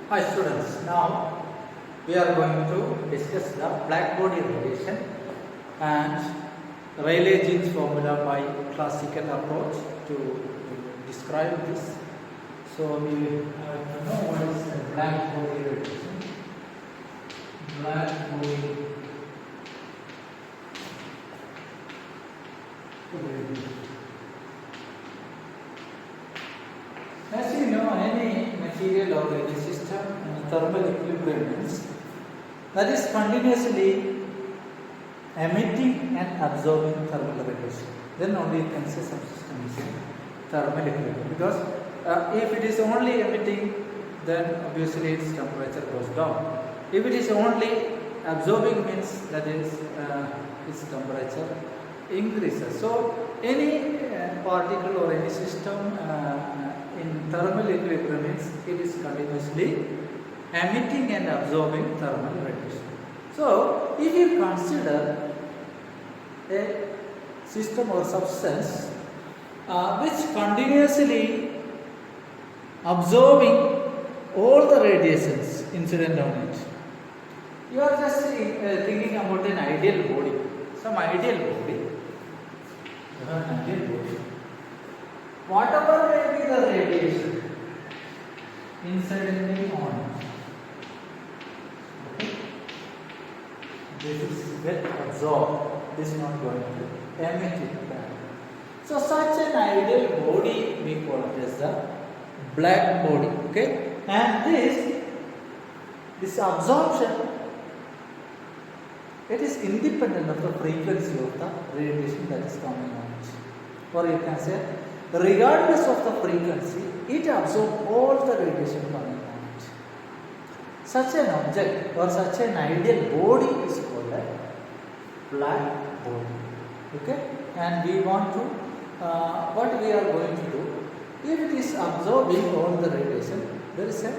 Hi students, now we are going to discuss the black body radiation and Rayleigh-Jeans formula by classical approach to describe this. So we have to know what is the black body radiation. Black body radiation. As you know, any material or any system in thermal equilibrium means that is continuously emitting and absorbing thermal radiation. Then only you can say some system is in thermal equilibrium. Because if it is only emitting, then obviously its temperature goes down. If it is only absorbing, means that is its temperature increases. So any particle or any system in thermal equilibrium means it is continuously emitting and absorbing thermal radiation. So if you consider a system or substance which continuously absorbing all the radiations incident on it, you are just thinking about an ideal body, some ideal body. You have an ideal body. Whatever may be the radiation incidentally on it, okay, this is get absorbed. This is not going to emit it back. So such an ideal body we call it as the black body. Okay, and this absorption, it is independent of the frequency of the radiation that is coming on it. Or you can say, regardless of the frequency, it absorbs all the radiation coming on it. Such an object or such an ideal body is called a black body. Okay, and we want to, what we are going to do, if it is absorbing all the radiation, there is a,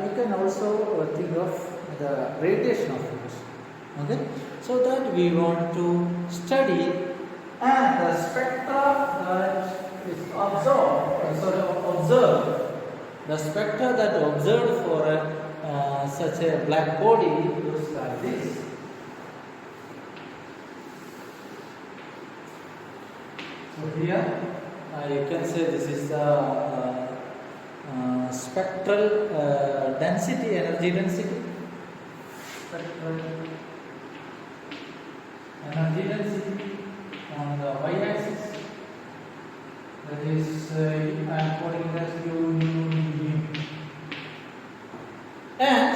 you can also think of the radiation of it. Okay, so that we want to study and the spectra that is observed, the spectra that observed for such a black body looks like this. So here you can say this is the spectral density, energy density. Spectral energy density on the y-axis. That is, I am calling that U. And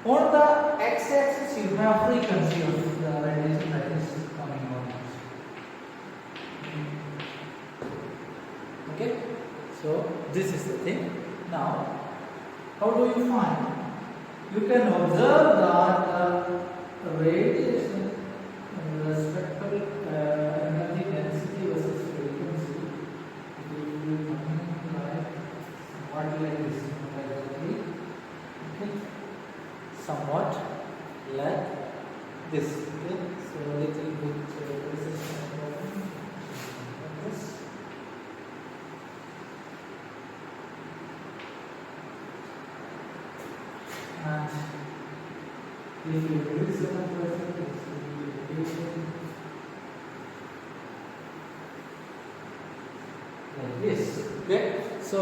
on the x-axis you have frequency of the radiation that is coming out. Okay, so this is the thing. Now, how do you find? You can observe that radiation, the spectral energy density versus frequency, it will be coming like somewhat like this, okay, somewhat like this. Okay, so a little bit this is like this. And if you reduce the temperature, like this. Okay, so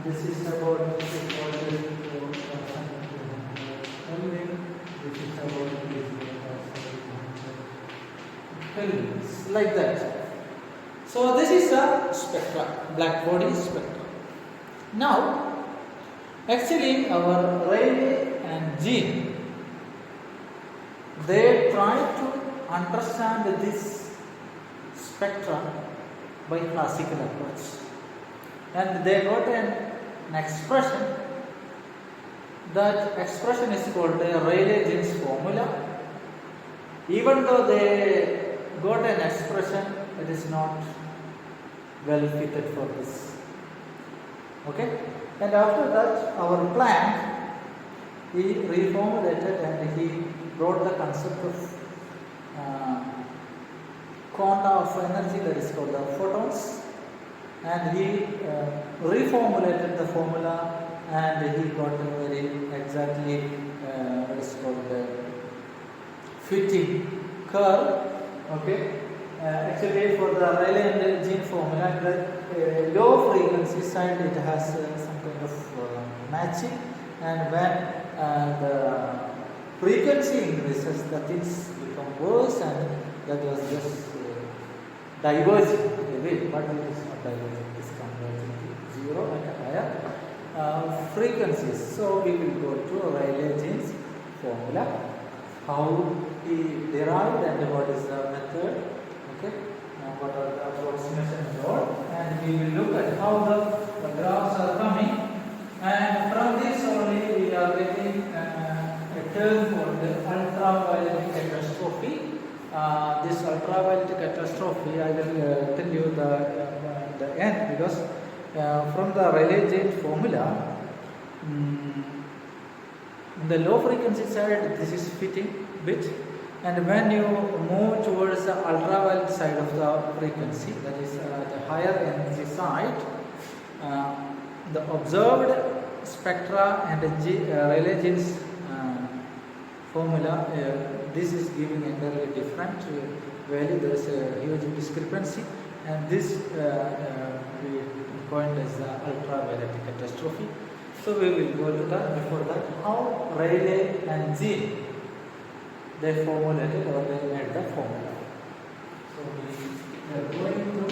this is about this is about like that. So this is a spectra, black body spectra. Now, actually, our Rayleigh and Jean, they try to understand this spectra by classical approach, and they got an expression. That expression is called the Rayleigh-Jeans formula. Even though they got an expression, it is not well fitted for this. Okay, and after that, our Planck, he reformulated and he brought the concept of quanta of energy, that is called the photons, and he reformulated the formula and he got a very exactly what is called the fitting curve. Okay, actually for the Rayleigh and Jean formula, the low frequency side it has some kind of matching, and when the frequency increases, the things become worse, and that was just diverging a bit, but it is not diverging, it is converging to zero at higher frequencies. So we will go to Rayleigh-Jean's formula, how he derived and what is the method, okay, what are the approximation and all, and we will look at how the graphs are coming, and from this only we are getting a term for the ultraviolet catastrophe. This ultraviolet catastrophe, I will tell you the end, because from the Rayleigh-Jean formula, in the low frequency side this is fitting bit, and when you move towards the ultraviolet side of the frequency, that is the higher energy side, the observed spectra and Rayleigh-Jean's formula, this is giving entirely different value. There is a huge discrepancy, and this we coined as the ultraviolet catastrophe. So we will go to that. Before that, how Rayleigh and Jean they formulated or they made the formula. So we are going to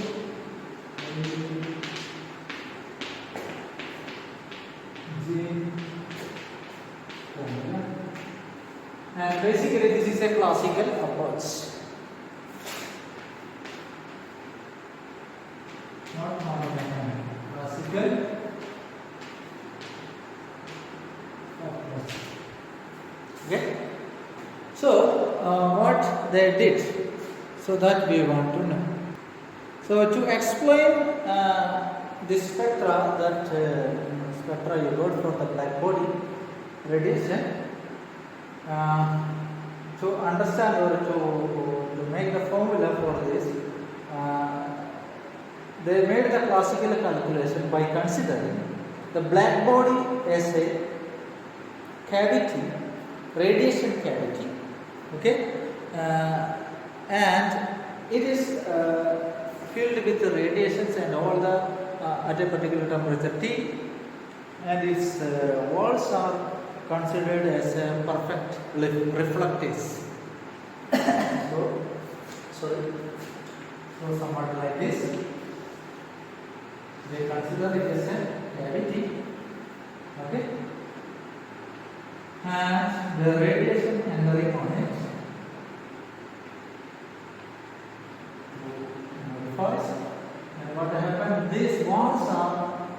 Jean formula, and basically this is a classical approach, not non-dynamic, classical approach. Okay. So what they did, so that we want to know. So to explain this spectra, that spectra you got for the black body radiation, to understand or to make the formula for this, they made the classical calculation by considering the black body as a cavity, radiation cavity, okay, and it is filled with the radiations and all the at a particular temperature T, and its walls are considered as a perfect reflectors. so somewhat like this, they consider it as a cavity, okay, and the radiation entering on it modifies, and what happened, these walls are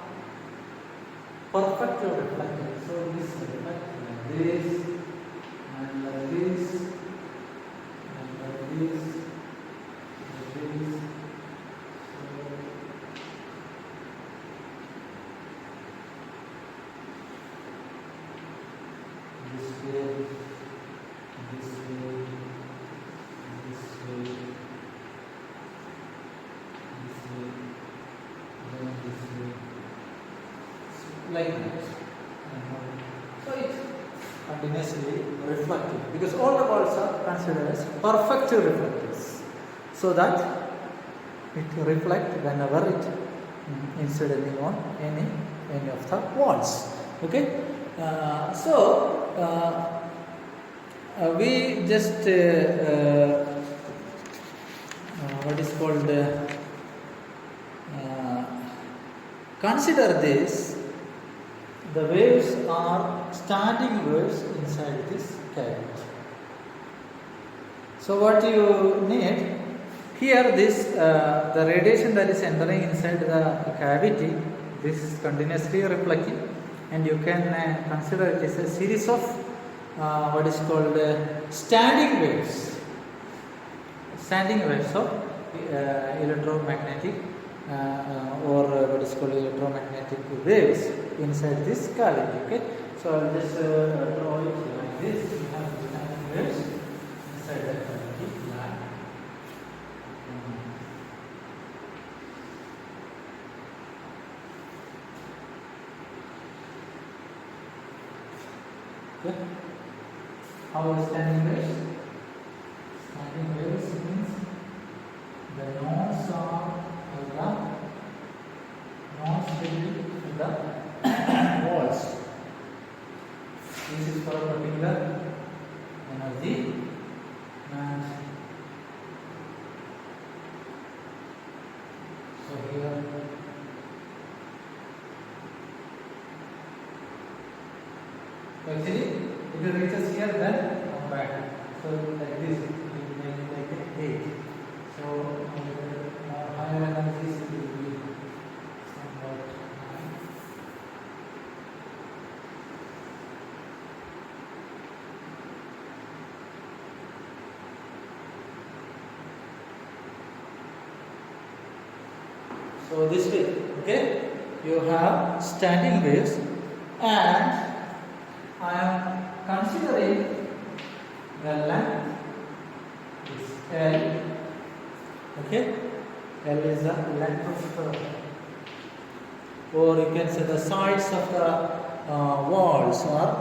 perfectly reflected. So this reflect like this, and like this, and like this, like this. This way, this way, this way, this way, then this way, like that. So it's continuously reflective, because all the walls are considered as perfect reflectors, so that it reflects whenever it incidentally on any of the walls. Okay. We just what is called consider this. The waves are standing waves inside this cavity. So what you need here, this the radiation that is entering inside the cavity, this is continuously reflecting, and you can consider it as a series of what is called standing waves of electromagnetic or what is called electromagnetic waves inside this cavity. Okay, so I'll just draw it like this. We have standing waves inside the cavity. Okay. How is standing waves? Standing waves means the nodes are the non-stable to the walls. This is for a particular energy, and so here actually if it reaches here then come back. So like this it will make like an 8. So higher energies will be somewhat high. So this way, okay, you have standing waves, and I am considering the length is L. Okay, L is the length of or you can say the sides of the walls are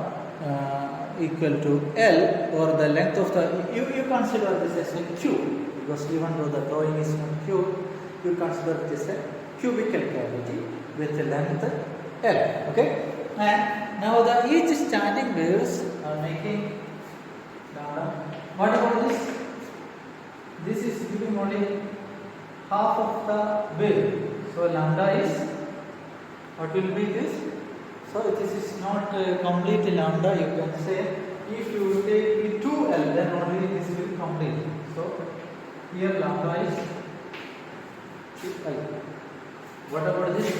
equal to L, or the length of the you consider this as a cube, because even though the drawing is not cube, you consider this a cubical cavity with the length L. Okay, and now the each standing waves are making lambda. What about this? This is giving only half of the wave. So lambda is, what will be this? So this is not complete lambda. You can say if you take 2L, then only this will complete. So here lambda is 2L. What about this?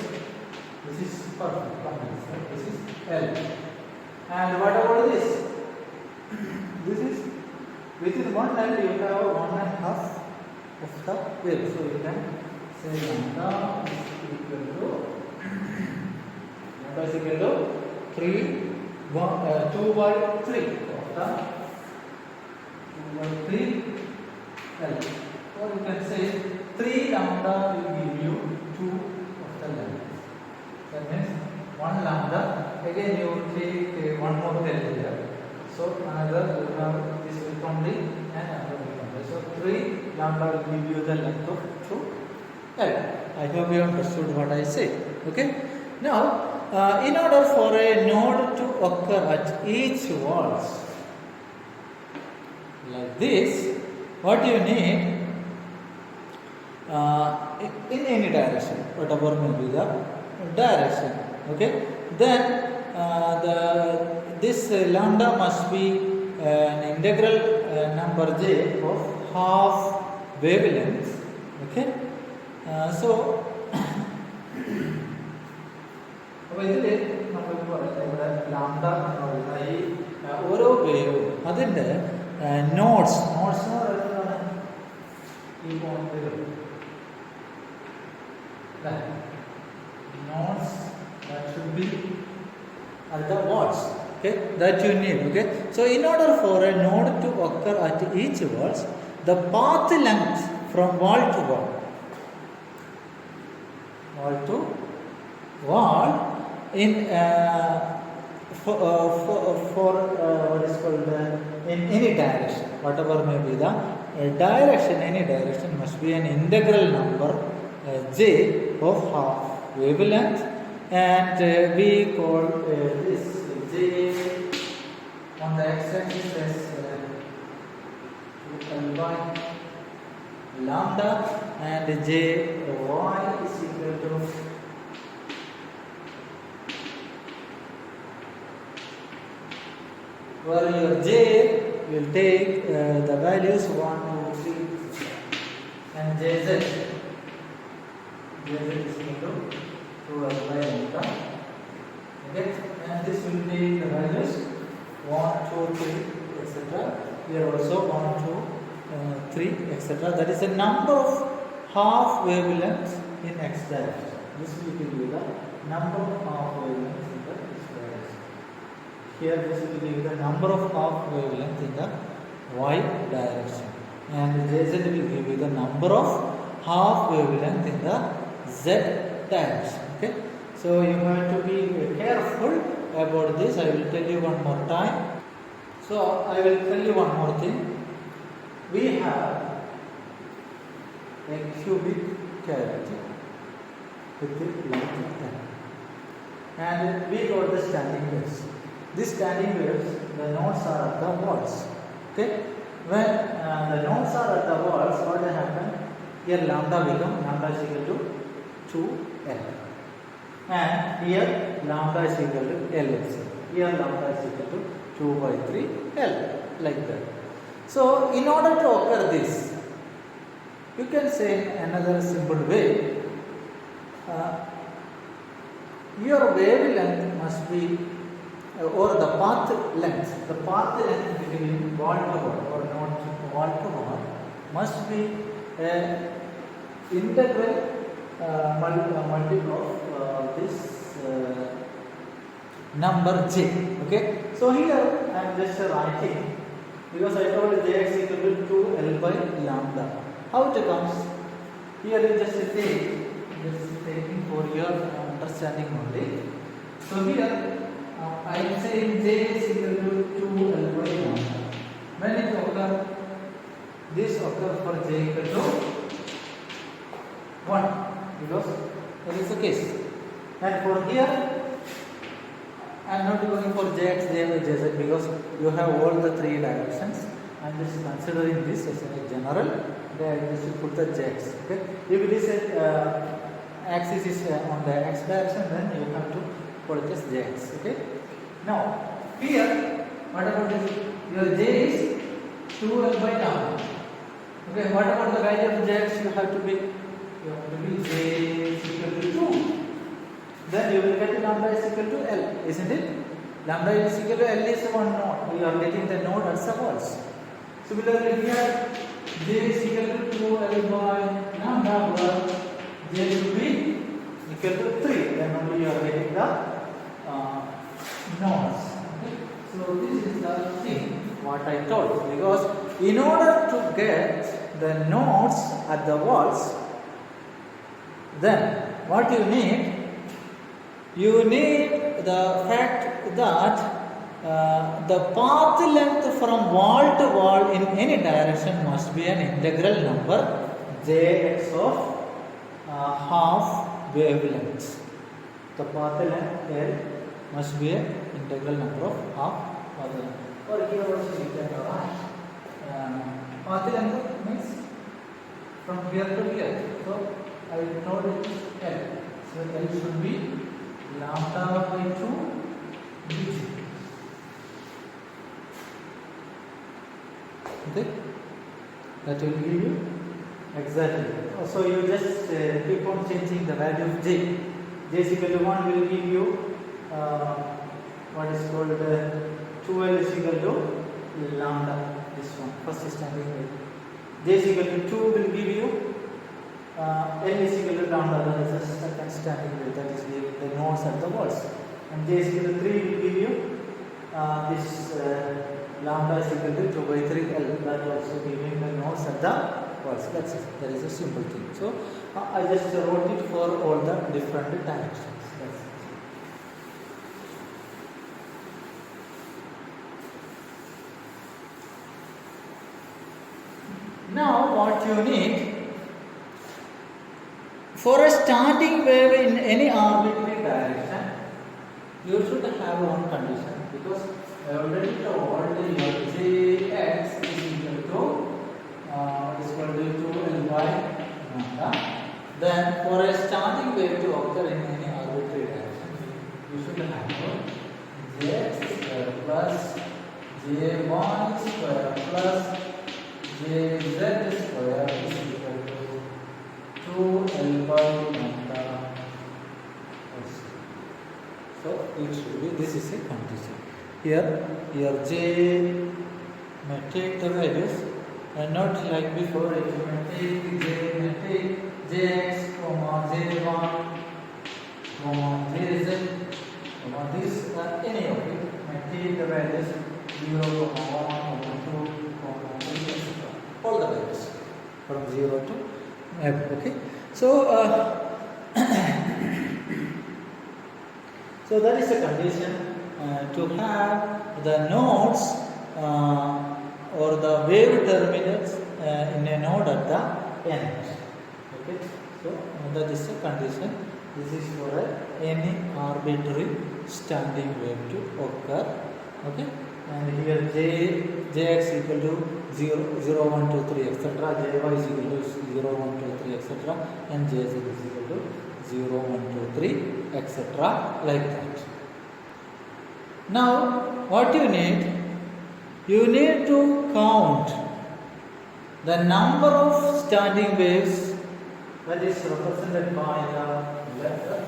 This is perfect. Right? This is L. And what about this? This is within 1L you have 1.5 of the wave. So you can say lambda is equal to 3 2 by 3 of the 2 by 3 L. Or you can say 3 lambda will give you 2 of the length. That means 1 lambda. Again you will take one more L here. So another you have this will complete and another will complete. So 3 lambda will give you the length of 2 L. I hope you understood what I say. Okay. Now, in order for a node to occur at each walls like this, what you need in any direction, whatever may be the direction. Okay, then this lambda must be an integral number j of half wavelength. Okay, so അപ്പോൾ ഇതിൽ നമ്മൾക്ക് പറയുന്നത് ഇവിടെ lambda എന്ന് പറയുന്ന ഈ ഓരോ വേവും അതിൻ്റെ നോട്ട്സ് എന്ന് പറയുന്നതാണ് ഈ പോയിന്റുകൾ. Nodes that should be at the walls, okay, that you need. Okay, so in order for a node to occur at each walls, the path length from wall to wall in for what is called in any direction, whatever may be the direction, any direction must be an integral number j of half wavelength, and we call this j on the x-axis as 2L by lambda, and j y is equal to where your j will take the values 1, 2, 3 and jz is equal to 2L by lambda. Okay, and this will take the values 1, 2, 3 etc. Here also 1, 2, 3 etc. That is the number of half wavelengths in x direction. This will give you the number of half wavelengths in the x direction. Here this will give you the number of half wavelength in the y direction, and jz will give you the number of half wavelength in the z direction. Okay, so you have to be careful about this. I will tell you one more time. So I will tell you one more thing. We have a cubic cavity with the length n, and we got the standing waves. These standing waves, the nodes are at the walls. Okay, when the nodes are at the walls, what will happen? Here lambda is equal to 2l, and here lambda is equal to L. Here lambda is equal to 2 by 3l, like that. So in order to occur this, you can say in another simple way, your wavelength must be, or the path length between wall to wall or not wall to wall must be integral multiple of this number j. Okay, so here I am just writing, because I told Jx equal to 2l by lambda. How it comes? Here you just taking for your understanding only. So here I am saying J is equal to 2l by lambda. When it occurs, this occurs for J equal to 1, because that is the case. And for here, I am not going for Jx, Jz, because you have all the three directions. I am just considering this as a general. Then I just put the Jx. Okay. If it is axis is on the x direction, then you have to put it as Jx. Okay. Now here, what about this? Your J is 2l by lambda. Okay. What about the value of Jx? You have to be J is equal to 2. Then you will get lambda is equal to L, isn't it? Lambda is equal to L is one node. You are getting the node as a walls. Similarly here, J is equal to 2l by lambda, but J should be equal to 3. Then only you are getting the nodes. Okay? So this is the thing what I told, because in order to get the nodes at the walls, then what you need? You need the fact that the path length from wall to wall in any direction must be an integral number Jx of half wavelength. The path length L must be an integral number of half wavelength. Or here also you can write path length means from here to here. So I told it L. So L should be lambda by 2 dg. Okay, that will give you exactly. So you just keep on changing the value of j. J is equal to 1 will give you what is called 2l is equal to lambda. This one, first standing wave. J is equal to 2 will give you L is equal to lambda, that is the second standing wave, that is the nodes at the walls. And J is equal to 3 will give you this lambda is equal to 2 by 3L, that also giving the nodes at the walls. That's it. That is a simple thing. So I just wrote it for all the different directions. That's it. Now what you need, for a starting wave in any arbitrary direction, you should have one condition, because I already told your Jx is equal to 2l by lambda. Then for a starting wave to occur in any arbitrary direction, you should have Jx square plus Jy square plus Jz square is equal to 2l by lambda. So it should be, this is a condition. Here J may take the values and not like before, it may take Jx, J1, Jz, this any of it may take the values 0, 1, 2, 3, etc. All the values from 0 to f. Okay, so so that is a condition to have the nodes or the wave terminals in a node at the end. Okay, so that is the condition. This is for any arbitrary standing wave to occur. Okay, and here jx equal to 0, 0, 1, 2, 3, etc. Jy is equal to 0, 1, 2, 3, etc. And jz is equal to 0, 1, 2, 3, etc. like that. Now, what you need? You need to count the number of standing waves that is represented by the letter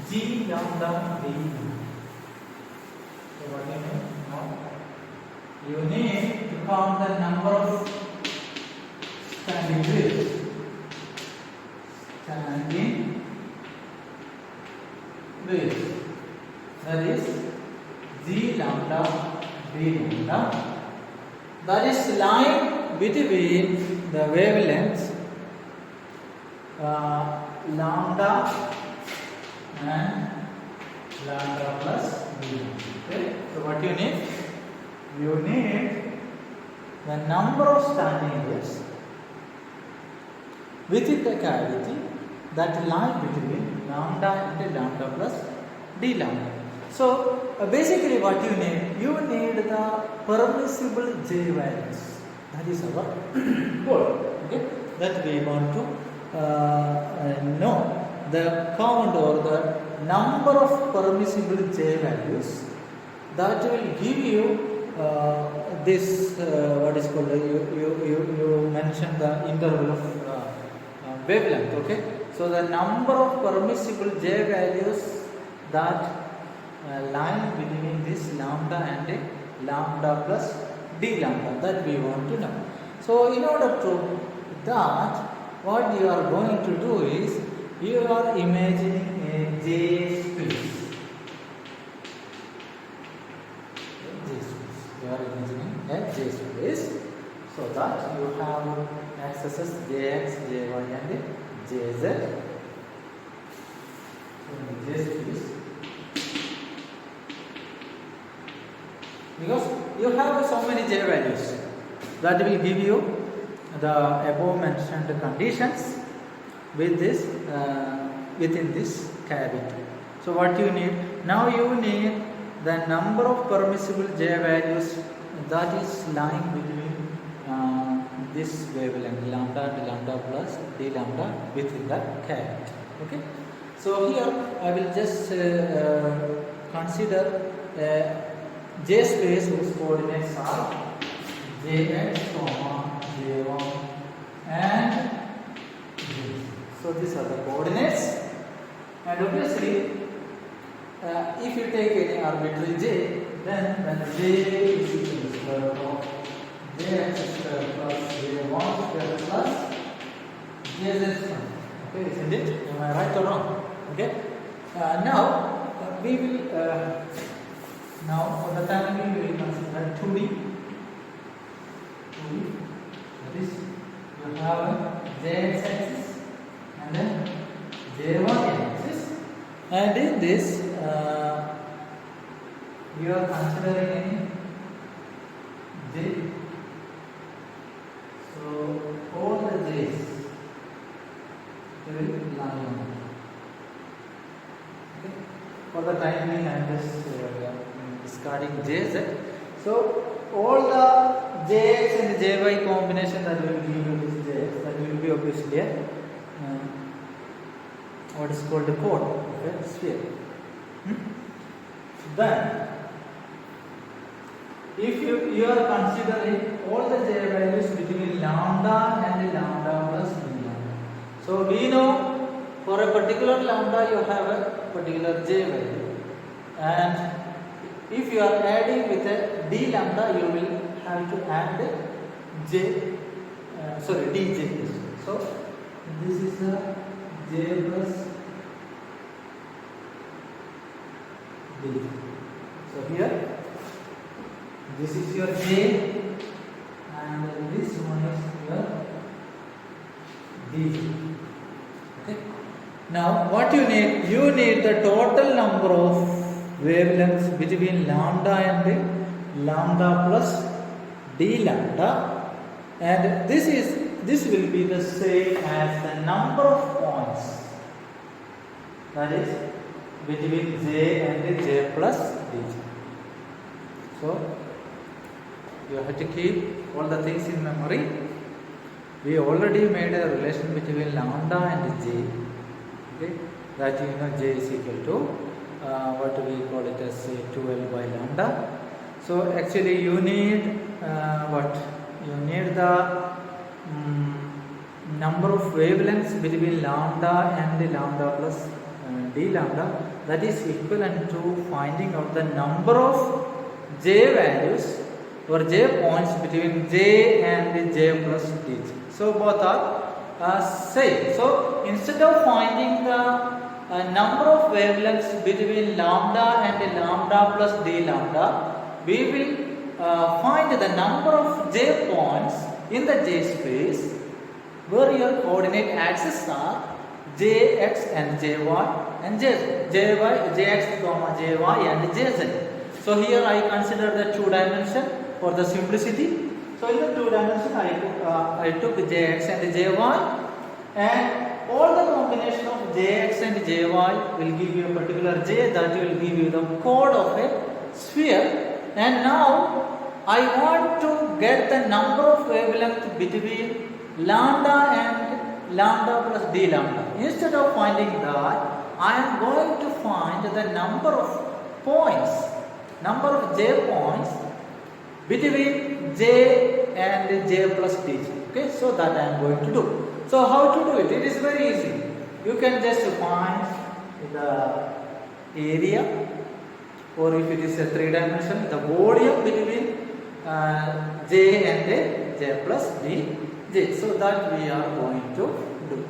G lambda d. So what do you need? Now, you need to count the number of standing waves. Standing waves. That is G lambda d lambda. That is lying between the wavelengths lambda and lambda plus d. Okay. So what you need? You need the number of standing waves within the cavity that lie between lambda and lambda plus d lambda. So basically what you need the permissible J values. That is our goal. Okay, that we want to know the count or the number of permissible J values that will give you this what is called you mentioned the interval of wavelength. Okay, so the number of permissible J values that line between this lambda and lambda plus d lambda, that we want to know. So in order to that, what you are going to do is you are imagining a J space. You are imagining a J space so that you have accesses Jx, Jy and Jz. So J space, because you have so many J values that will give you the above mentioned conditions with this within this cavity. So what you need now? You need the number of permissible J values that is lying between this wavelength lambda and lambda plus d lambda within the cavity. Okay, so here I will just consider J space whose coordinates are Jx, J1 and J. So these are the coordinates, and obviously if you take any arbitrary J, then when J is equal to square root of Jx square plus J1 square plus Jz square. Okay, isn't it? Am I right or wrong? Okay. Now we will now for the time being we will consider 2D. That is, you have a Jx axis and then J1 axis, and in this you are considering any J. So all the J's will lie on it. Okay. For the time being I am just discarding Jz. So all the Jx and Jy combination that will give you this Jx, that will be obviously a what is called a cone of a sphere. Then if you are considering all the J values between lambda and lambda plus d lambda. So we know for a particular lambda you have a particular J value, and if you are adding with a d lambda you will have to add dj. So this is a J plus d. So here this is your J and this one is your dj. Okay. Now what you need? You need the total number of wavelengths between lambda and lambda plus d lambda, and this will be the same as the number of points, that is between j and j plus d. So you have to keep all the things in memory. We already made a relation between lambda and j. Okay, that you know j is equal to what we call it as 12 by lambda. So actually you need what? You need the number of wavelengths between lambda and lambda plus d lambda, that is equivalent to finding out the number of j values or j points between j and j plus d. So both are same. So instead of finding the number of wavelengths between lambda and lambda plus d lambda, we will find the number of j points in the j space where your coordinate axes are jx and jy and jx comma jy and jz. So here I consider the two dimension for the simplicity. So in the two dimension I took jx and jy, and all the combination of jx and jy will give you a particular j that will give you the chord of a sphere. And now I want to get the number of wavelength between lambda and lambda plus d lambda. Instead of finding that, I am going to find the number of points, number of j points between j and j plus d. Okay, so that I am going to do. So how to do it? It is very easy. You can just find the area, or if it is a three dimension, the volume between j and j plus d j. So that we are going to do.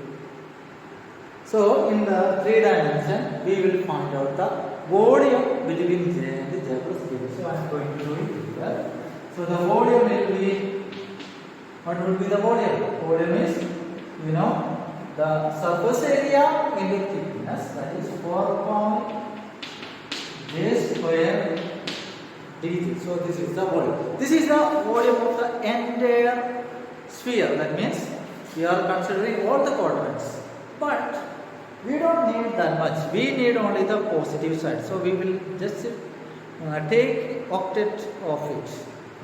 So in the three dimension, we will find out the volume between j and j plus d. So I am going to do it here. So the volume will be, what will be the volume? Volume is, you know, the surface area into thickness, that is 4 pi j square dt. So this is the volume. This is the volume of the entire sphere. That means we are considering all the coordinates. But we don't need that much. We need only the positive side. So we will just take octet of it.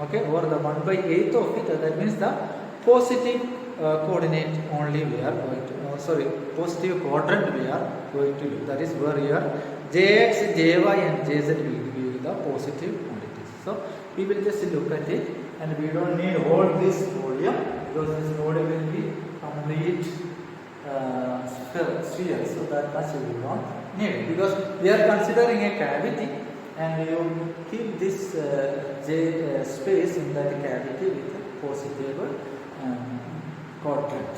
Okay, or the 1/8 of it. That means the positive coordinate only we are going to. Positive quadrant we are going to do. That is where your jx, jy and jz will give you the positive quantities. So we will just look at it, and we don't need all this volume because this volume will be complete sphere. So that much we will not need, because we are considering a cavity, and you keep this j space in that cavity with a positive quadrant.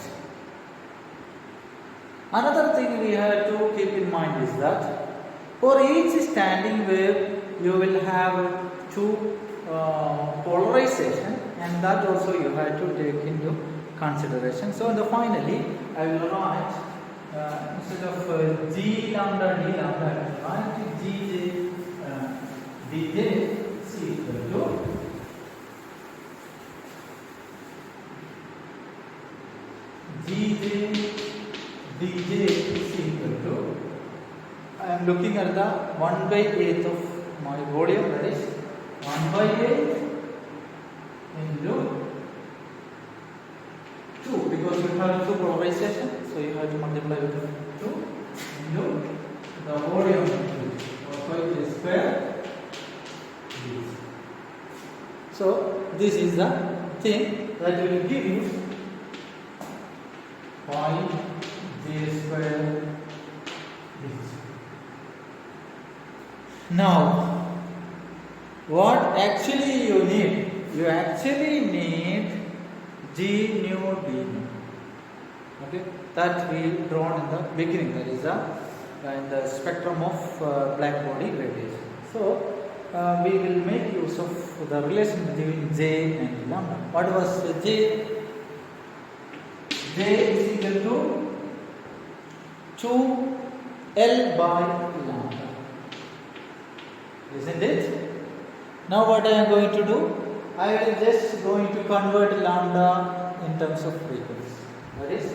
Another thing we have to keep in mind is that for each standing wave you will have two polarization, and that also you have to take into consideration. So finally I will write instead of g lambda d lambda, I will write gj dj is equal to gj dj is equal to, I am looking at the 1/8 of my volume, that is 1/8 into 2, because you have two polarization, so you have to multiply with 2 into the volume of square. So this is the thing that will give you 5 j square. Now what actually you need? You actually need g nu d nu. Okay, that we drawn in the beginning. That is in the spectrum of black body radiation. So we will make use of the relation between j and lambda. What was j? J is equal to 2L by lambda. isn't it? Now what I am going to do? I will just going to convert lambda in terms of frequency. That is,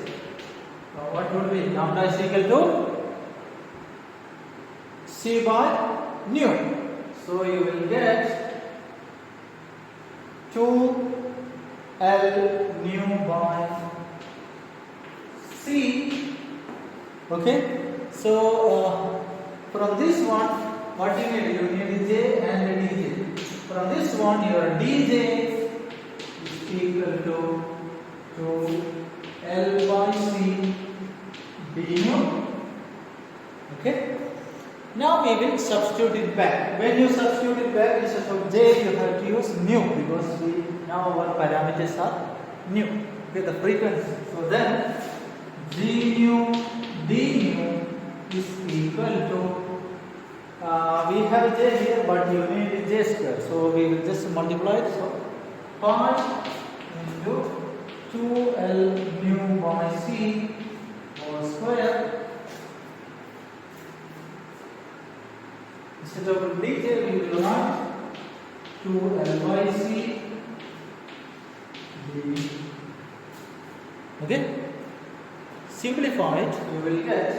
what would be lambda is equal to C by nu. So you will get 2L nu by C. Okay. So from this one, what you need? You need J and dj. From this one, your dj is equal to L by C d nu. Okay. Now we will substitute it back. When you substitute it back, instead of J, you have to use nu because now our parameters are nu. Okay, the frequency. So then G nu d nu is equal to we have J here, but you need J square. So we will just multiply it. So pi into 2L nu by C whole square. Instead of dj, we will write 2L by C d. Okay? Simplify it, you will get,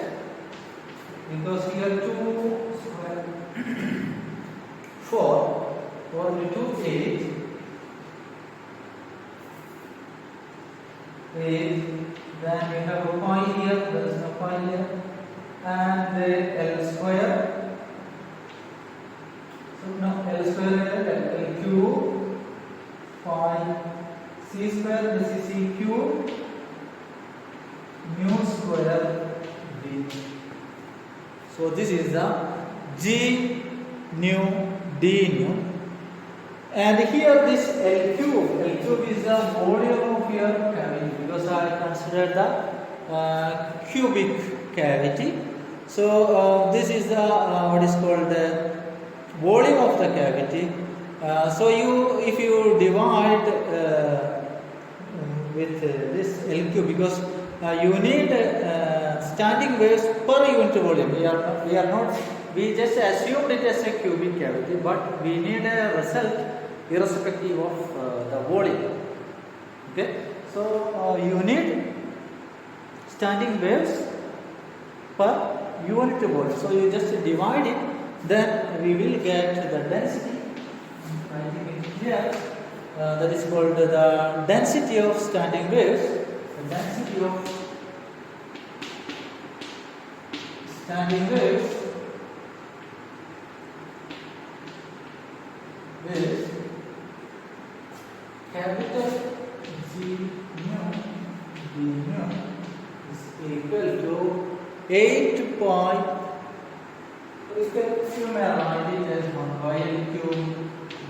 because here 2 square 4, 4 into 2, 8. 8, then we have a pi here, there is no pi here, and L square. So now L square is L cube, pi C square, this is C cube, mu square d. So this is the G nu d nu, and here this L cube is the volume of your cavity because I consider the cubic cavity. So this is the what is called the volume of the cavity. So if you divide with this L cube, because you need standing waves per unit volume. We just assumed it as a cubic cavity, but we need a result irrespective of the volume. Okay, so you need standing waves per unit volume. So you just divide it, then we will get the density. I think it here. That is called the density of standing waves. The density of standing waves is capital G nu d nu is equal to 8 pi. You may write it as 1 by L cube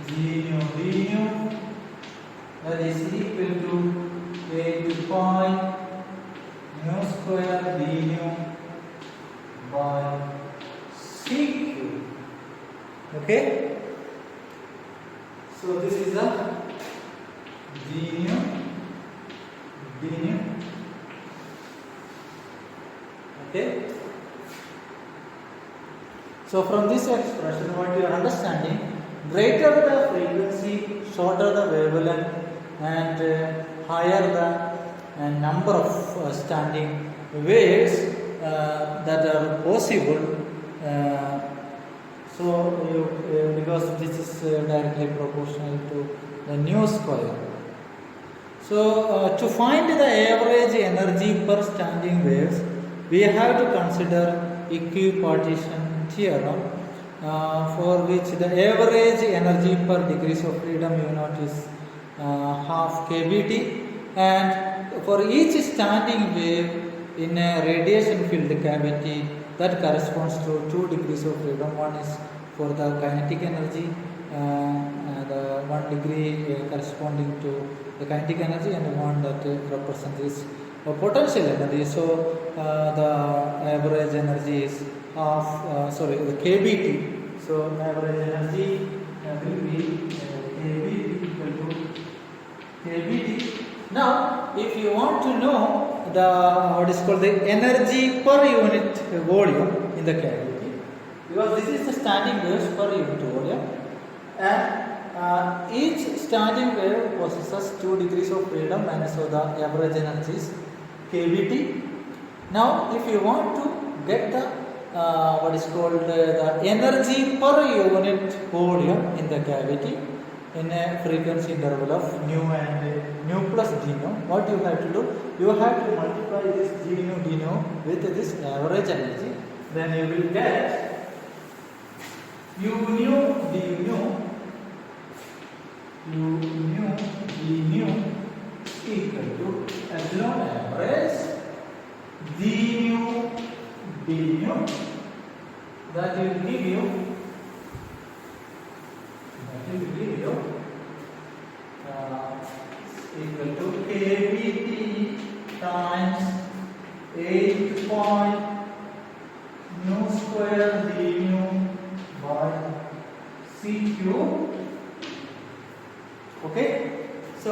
G nu d nu, that is equal to 8 pi nu square d nu by C cube. Okay, so this is the d nu d nu. Okay, so from this expression, what you are understanding, greater the frequency, shorter the wavelength, and higher the number of standing waves that are possible. Because this is directly proportional to the nu square. So to find the average energy per standing waves, we have to consider equipartition theorem, for which the average energy per degrees of freedom U0 is half kBt, and for each standing wave in a radiation filled cavity, that corresponds to 2 degrees of freedom. One is for the kinetic energy, the 1 degree corresponding to the kinetic energy, and one that represents potential energy. So the average energy is the kBt. So average energy will be kBt equal to kBt. Now, if you want to know the what is called the energy per unit volume in the cavity, because this is the standing waves per unit volume, and each standing wave possesses 2 degrees of freedom, and so the average energy is kVt. Now if you want to get the what is called the energy per unit volume in the cavity in a frequency interval of nu and nu plus d nu, what you have to do, you have to multiply this g nu d nu with this average energy, then you will get u nu d nu equal to epsilon average d nu d nu, that will give you equal to kVt times 8 point nu square d nu by c cube. Okay, so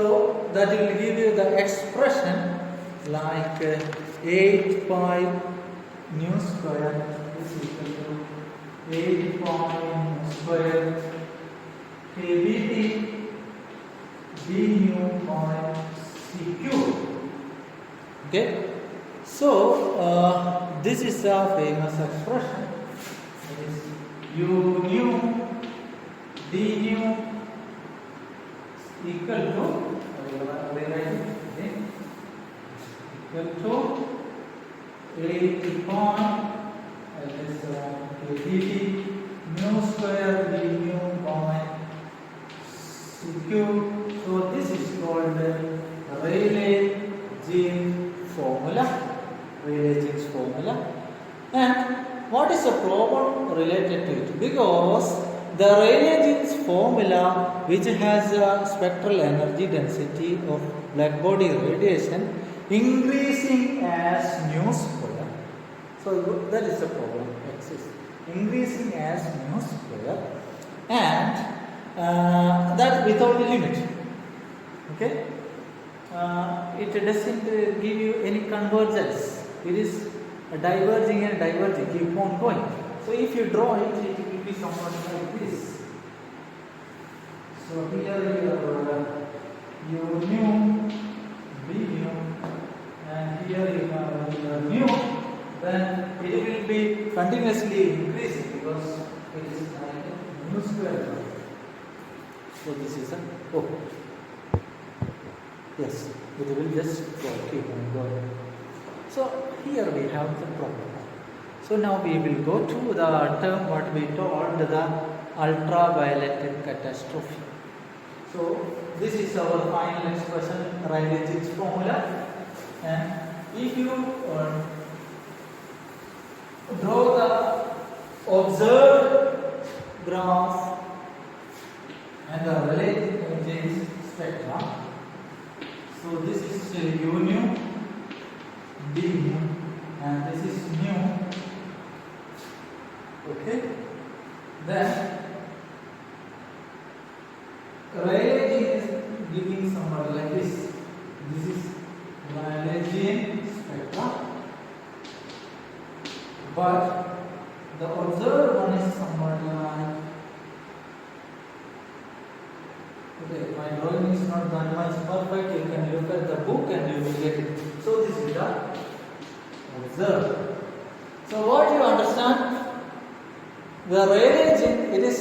that will give you the expression like 8 pi nu square is equal to 8 pi nu square kVt d nu by c cube. Okay, so this is a famous expression. It is u nu d nu equal to equal to 8 point kVt nu square d nu by c cube. So this is called Rayleigh-Jeans formula. Rayleigh-Jeans formula. And what is the problem related to it? Because the Rayleigh-Jeans formula, which has a spectral energy density of black body radiation increasing as nu square. So that is the problem exists. Increasing as nu square, and that without a limit. Okay, it doesn't give you any convergence. It is diverging and diverging, keep on going. So if you draw it, it will be somewhat like this. So here you have u nu b nu, and here you have your nu. Then it will be continuously increasing because it is like nu square. So this is a yes, it will just keep on going. So here we have the problem. So now we will go to the term what we called the ultraviolet catastrophe. So this is our final expression, Rayleigh-Jeans formula. And if you draw the observed graph and the Rayleigh-Jeans spectra, so this is u nu d nu, and this is nu. Okay, then Rayleigh-Jeans is giving somewhat like this. This is Rayleigh-Jeans spectra, but the observed one is somewhat like, okay, my drawing is not that much perfect. You can look at the book and you will get it. So this is the observed. So what you understand? The Rayleigh-Jeans, it is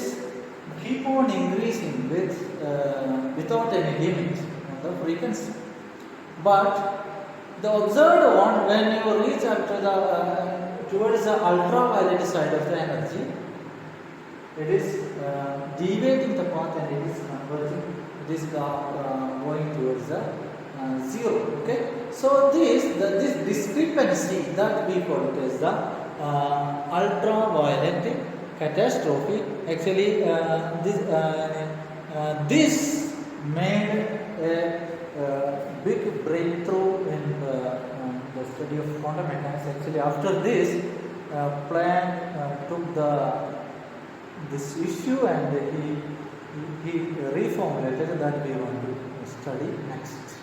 keep on increasing with without any limit on the frequency. But the observed one, when you reach up to the towards the ultraviolet side of the energy, it is deviating the path and it is converging. It is going towards the zero. Okay. So this discrepancy that we call it as the ultraviolet catastrophe. Actually, this made a big breakthrough in the study of quantum mechanics. Actually, after this, Planck took this issue and he reformulated that we want to study next.